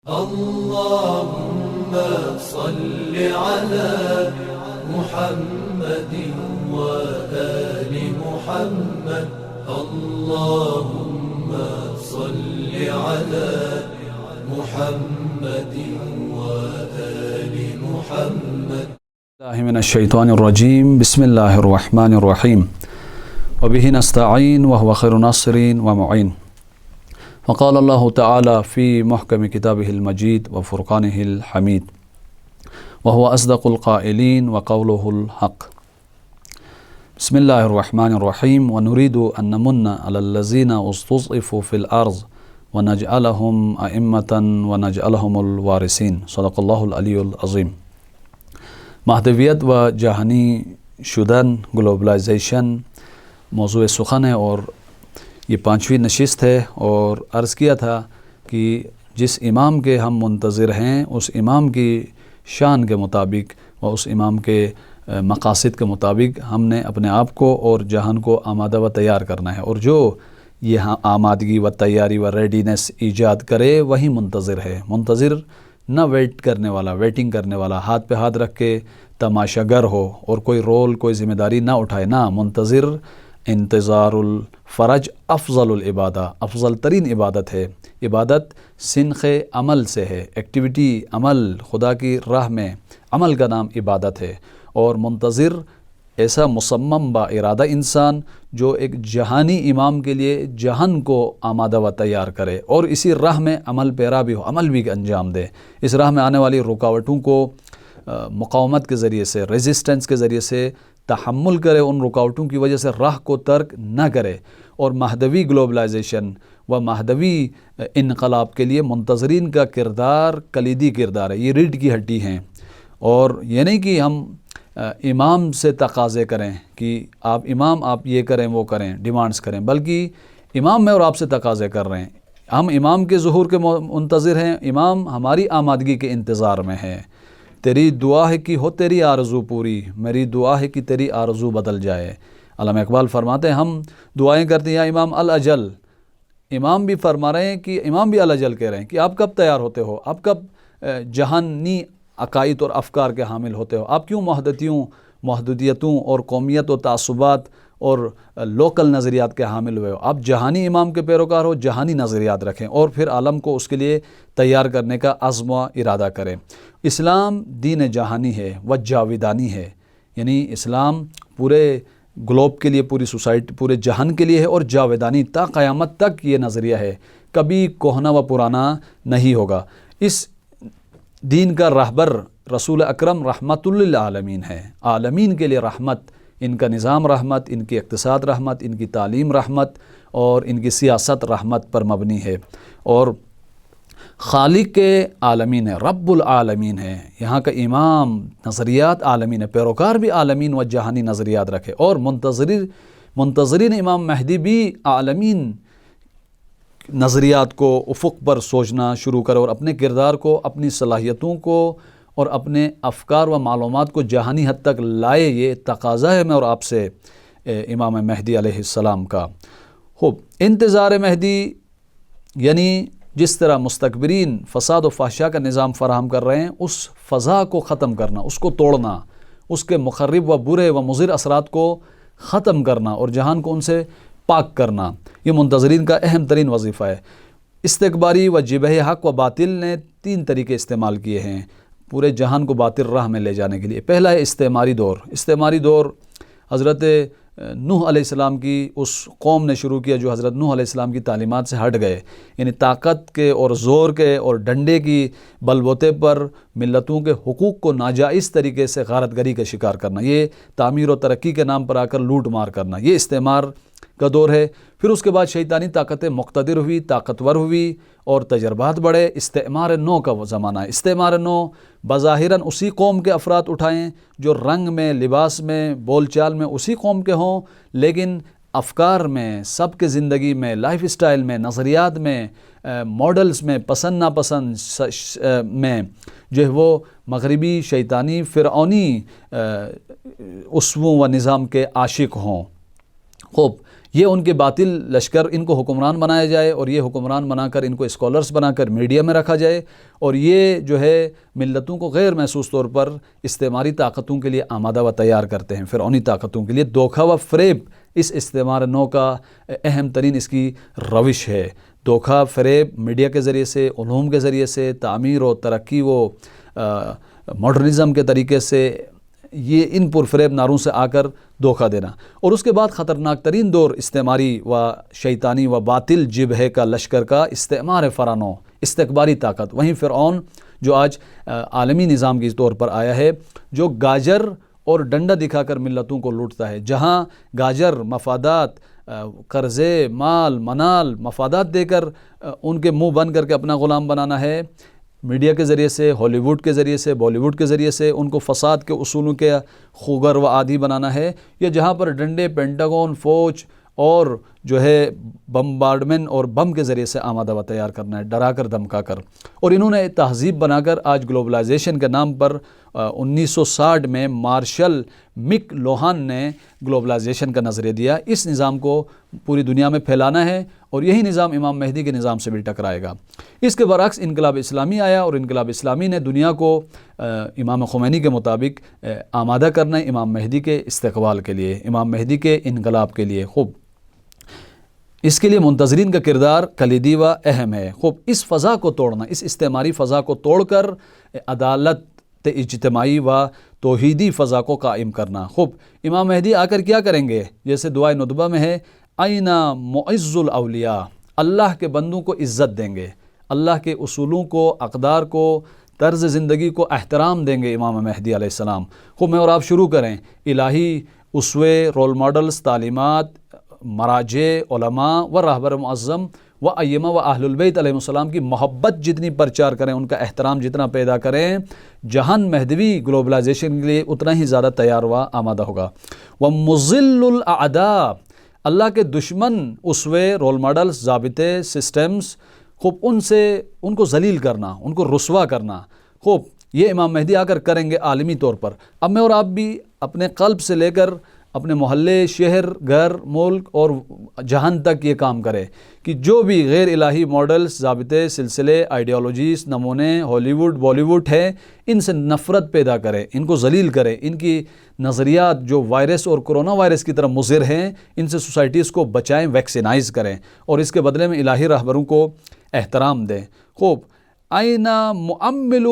اللهم صل على محمد وآل محمد. اللهم صل على محمد وآل محمد. من الشیطان الرجیم. بسم اللہ الرحمن الرحیم. وبه نستعین وهو خیر ناصرین ومعین. وقال اللہ تعالی فی محکم کتابہ المجید وفرقانہ الحمید وهو اصدق القائلین وقولہ الحق. بسم اللہ الرحمن الرحیم. ونريد ان نمن علی الذین استضعفوا فی الارض ونجعلهم ائمة ونجعلهم الوارثین. صدق اللہ العلی العظیم. مہدویت و جہانی شدن، گلوبلائزیشن موضوع سخن ہے اور یہ 5ویں نشست ہے. اور عرض کیا تھا کہ جس امام کے ہم منتظر ہیں اس امام کی شان کے مطابق و اس امام کے مقاصد کے مطابق ہم نے اپنے آپ کو اور جہان کو آمادہ و تیار کرنا ہے. اور جو یہ آمادگی و تیاری و ریڈینس ایجاد کرے وہی منتظر ہے. منتظر نہ ویٹ کرنے والا، ویٹنگ کرنے والا، ہاتھ پہ ہاتھ رکھ کے تماشا گر ہو اور کوئی رول کوئی ذمہ داری نہ اٹھائے. نہ، منتظر انتظار الفرج افضل العبادہ، افضل ترین عبادت ہے. عبادت سنخ عمل سے ہے، ایکٹیویٹی، عمل، خدا کی راہ میں عمل کا نام عبادت ہے. اور منتظر ایسا مصمم با ارادہ انسان جو ایک جہانی امام کے لیے جہان کو آمادہ و تیار کرے اور اسی راہ میں عمل پیرا بھی ہو، عمل بھی انجام دے. اس راہ میں آنے والی رکاوٹوں کو مقاومت کے ذریعے سے، ریزسٹنس کے ذریعے سے تحمل کرے، ان رکاوٹوں کی وجہ سے راہ کو ترک نہ کرے. اور مہدوی گلوبلائزیشن و مہدوی انقلاب کے لیے منتظرین کا کردار کلیدی کردار ہے. یہ ریڑھ کی ہڈی ہیں. اور یہ نہیں کہ ہم امام سے تقاضے کریں کہ آپ امام آپ یہ کریں وہ کریں، ڈیمانڈز کریں، بلکہ امام میں اور آپ سے تقاضے کر رہے ہیں. ہم امام کے ظہور کے منتظر ہیں، امام ہماری آمادگی کے انتظار میں ہے. تیری دعا ہے کہ ہو تیری آرزو پوری، میری دعا ہے کہ تیری آرزو بدل جائے. علامہ اقبال فرماتے ہیں ہم دعائیں کرتے ہیں یا امام الاجل. امام بھی فرما رہے ہیں کہ امام بھی الاجل کہہ رہے ہیں کہ آپ کب تیار ہوتے ہو، آپ کب جہانی عقائد اور افکار کے حامل ہوتے ہو، آپ کیوں محدودیتوں اور قومیت و تعصبات اور لوکل نظریات کے حامل ہوئے ہو. آپ جہانی امام کے پیروکار ہو، جہانی نظریات رکھیں اور پھر عالم کو اس کے لیے تیار کرنے کا عزم و ارادہ کریں. اسلام دین جہانی ہے و جاویدانی ہے، یعنی اسلام پورے گلوب کے لیے، پوری سوسائٹی، پورے جہان کے لیے ہے اور جاویدانی، تا قیامت تک یہ نظریہ ہے، کبھی کوہنا و پرانا نہیں ہوگا. اس دین کا راہبر رسول اکرم رحمت للعالمین ہے، عالمین کے لیے رحمت. ان کا نظام رحمت، ان کی اقتصاد رحمت، ان کی تعلیم رحمت اور ان کی سیاست رحمت پر مبنی ہے. اور خالق کے عالمین ہے، رب العالمین ہے. یہاں کا امام نظریات عالمین ہے، پیروکار بھی عالمین و جہانی نظریات رکھے. اور منتظرین امام مہدی بھی عالمین نظریات کو افق پر سوچنا شروع کرے اور اپنے کردار کو، اپنی صلاحیتوں کو اور اپنے افکار و معلومات کو جہانی حد تک لائے. یہ تقاضا ہے میں اور آپ سے امام مہدی علیہ السلام کا. خوب، انتظار مہدی یعنی جس طرح مستکبرین فساد و فحشاء کا نظام فراہم کر رہے ہیں، اس فضا کو ختم کرنا، اس کو توڑنا، اس کے مخرب و برے و مضر اثرات کو ختم کرنا اور جہان کو ان سے پاک کرنا، یہ منتظرین کا اہم ترین وظیفہ ہے. استکباری و جبہ حق و باطل نے 3 طریقے استعمال کیے ہیں پورے جہان کو باطل راہ میں لے جانے کے لیے. پہلا ہے استعماری دور. استعماری دور حضرت نوح علیہ السلام کی اس قوم نے شروع کیا جو حضرت نوح علیہ السلام کی تعلیمات سے ہٹ گئے. یعنی طاقت کے اور زور کے اور ڈنڈے کی بلبوتے پر ملتوں کے حقوق کو ناجائز طریقے سے غارت گری کا شکار کرنا، یہ تعمیر و ترقی کے نام پر آ کر لوٹ مار کرنا، یہ استعمار کا دور ہے. پھر اس کے بعد شیطانی طاقتیں مقتدر ہوئی، طاقتور ہوئی اور تجربات بڑھے. استعمار نو کا وہ زمانہ ہے. استعمار نو بظاہراً اسی قوم کے افراد اٹھائیں جو رنگ میں، لباس میں، بول چال میں اسی قوم کے ہوں، لیکن افکار میں، سب کے زندگی میں، لائف اسٹائل میں، نظریات میں، ماڈلز میں، پسند ناپسند میں جو ہے وہ مغربی شیطانی فرعونی اسووں و نظام کے عاشق ہوں. خوب، یہ ان کے باطل لشکر، ان کو حکمران بنایا جائے اور یہ حکمران بنا کر ان کو اسکالرز بنا کر میڈیا میں رکھا جائے، اور یہ جو ہے ملتوں کو غیر محسوس طور پر استعماری طاقتوں کے لیے آمادہ و تیار کرتے ہیں، فرعونی طاقتوں کے لیے دھوکہ و فریب اس استعمار نو کا اہم ترین اس کی روش ہے۔ دھوکہ فریب میڈیا کے ذریعے سے، علوم کے ذریعے سے، تعمیر و ترقی و ماڈرنزم کے طریقے سے، یہ ان پرفریب ناروں سے آ کر دھوکہ دینا، اور اس کے بعد خطرناک ترین دور استعماری و شیطانی و باطل جبہے کا لشکر کا استعمار فرانو، استکباری طاقت۔ وہیں فرعون جو آج عالمی نظام کے طور پر آیا ہے، جو گاجر اور ڈنڈا دکھا کر ملتوں کو لوٹتا ہے، جہاں گاجر مفادات، قرضے، مال منال، مفادات دے کر ان کے منہ بند کر کے اپنا غلام بنانا ہے، میڈیا کے ذریعے سے، ہالی ووڈ کے ذریعے سے، بالی ووڈ کے ذریعے سے ان کو فساد کے اصولوں کے خوگر و عادی بنانا ہے، یا جہاں پر ڈنڈے، پینٹاگون، فوج اور جو ہے بمبارڈمنٹ اور بم کے ذریعے سے آمادہ و تیار کرنا ہے، ڈرا کر دھمکا کر۔ اور انہوں نے تہذیب بنا کر آج گلوبلائزیشن کے نام پر 1960 میں مارشل مک لوہان نے گلوبلائزیشن کا نظریہ دیا۔ اس نظام کو پوری دنیا میں پھیلانا ہے، اور یہی نظام امام مہدی کے نظام سے بھی ٹکرائے گا۔ اس کے برعکس انقلاب اسلامی آیا، اور انقلاب اسلامی نے دنیا کو امام خمینی کے مطابق آمادہ کرنا ہے امام مہدی کے استقبال کے لیے، امام مہدی کے انقلاب کے لیے۔ خوب اس کے لیے منتظرین کا کردار کلیدی و اہم ہے۔ خوب اس فضا کو توڑنا، اس استعماری فضا کو توڑ کر عدالت اجتماعی و توحیدی فضا کو قائم کرنا۔ خوب امام مہدی آ کر کیا کریں گے؟ جیسے دعائے ندبہ میں ہے، اینا معز الاولیاء، اللہ کے بندوں کو عزت دیں گے، اللہ کے اصولوں کو، اقدار کو، طرز زندگی کو احترام دیں گے امام مہدی علیہ السلام۔ خوب میں اور آپ شروع کریں، الہی اسوے، رول ماڈلز، تعلیمات، مراجع، علماء و رہبر معظم و ائمہ و اہل البیت علیہ السلام کی محبت جتنی پرچار کریں، ان کا احترام جتنا پیدا کریں، جہان مہدوی گلوبلائزیشن کے لیے اتنا ہی زیادہ تیار و آمادہ ہوگا۔ وَمُضِلُّ الْأَعْدَاءِ، اللہ کے دشمن، اسوے، رول ماڈلز، ضابطے، سسٹمز، خوب ان کو ذلیل کرنا، ان کو رسوا کرنا، خوب یہ امام مہدی آ کر کریں گے عالمی طور پر۔ اب میں اور آپ بھی اپنے قلب سے لے کر اپنے محلے، شہر، گھر، ملک اور جہان تک یہ کام کرے کہ جو بھی غیر الہی ماڈلز، ضابطے، سلسلے، آئیڈیالوجیز، نمونے، ہالی ووڈ، بالی ووڈ ہے، ان سے نفرت پیدا کرے، ان کو ذلیل کرے، ان کی نظریات جو وائرس اور کرونا وائرس کی طرح مضر ہیں، ان سے سوسائٹیز کو بچائیں، ویکسینائز کریں، اور اس کے بدلے میں الہی رہبروں کو احترام دیں۔ خوب اینا مؤمل